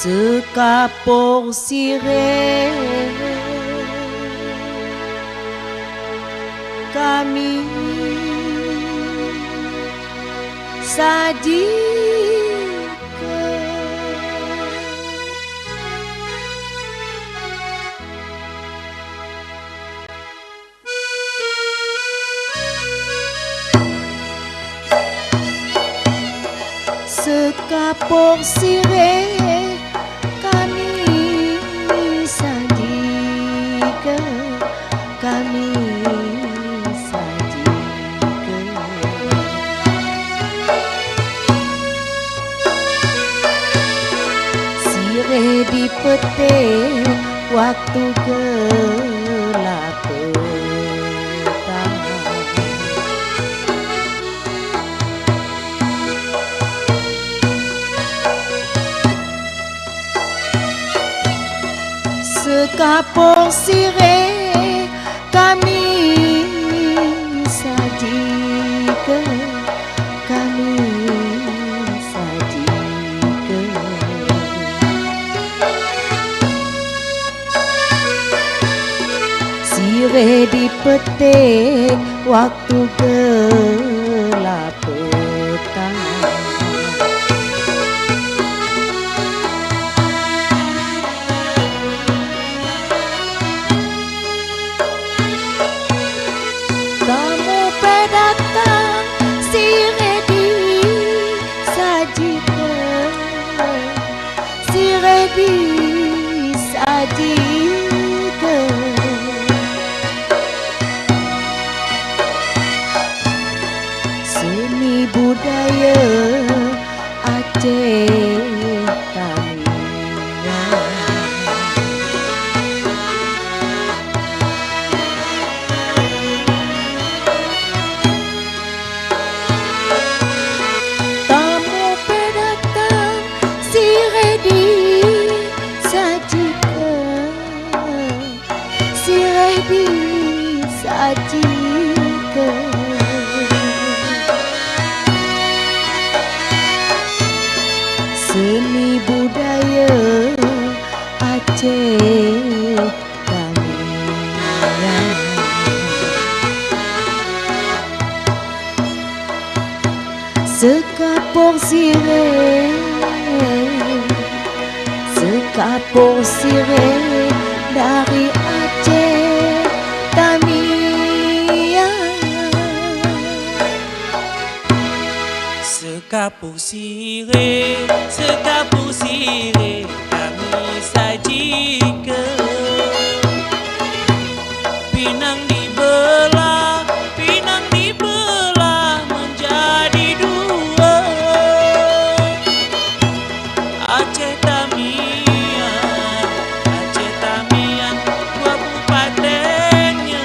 Sekapur sirih kami sajikan, sekapur sirih kami sajikan, sirih di petik waktu gelap petang, sekapur sirih kami sajikan, kami sajikan, sirih di petik waktu gelap petang, tamu pendatang sirih disajikan, sirih disajikan, seni budaya Aceh disajikan, seni budaya Aceh Tamiang, sekapur sirih, sekapur sirih dari Aceh Tamiang, sekapur sirih kami sajikan, pinang dibelah menjadi dua, Aceh Tamiang dua bupatennya,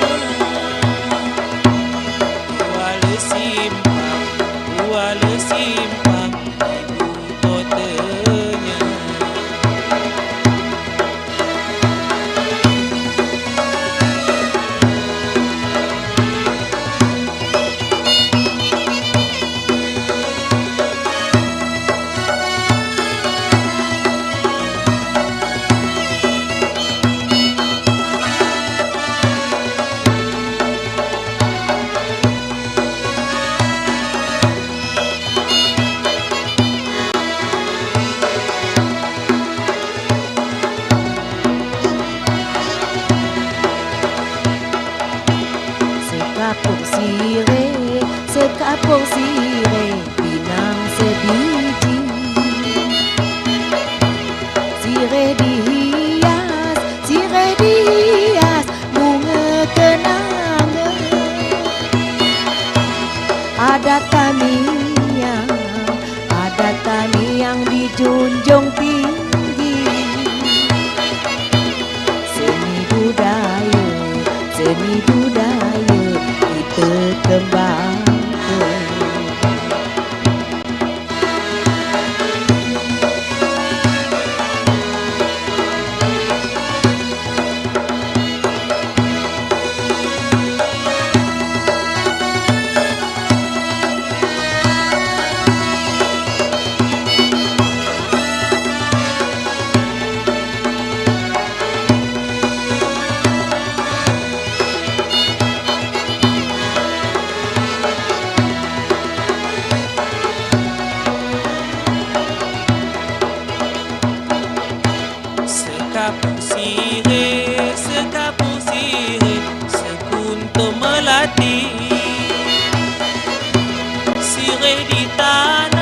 Kuala Simpang ibu kotanya. Sekapur sirih pinang sebiji, sirih dihias bunga kenanga, adat Tamiang dijunjung tinggi, seni budaya kita kembangkan. sirih di tanah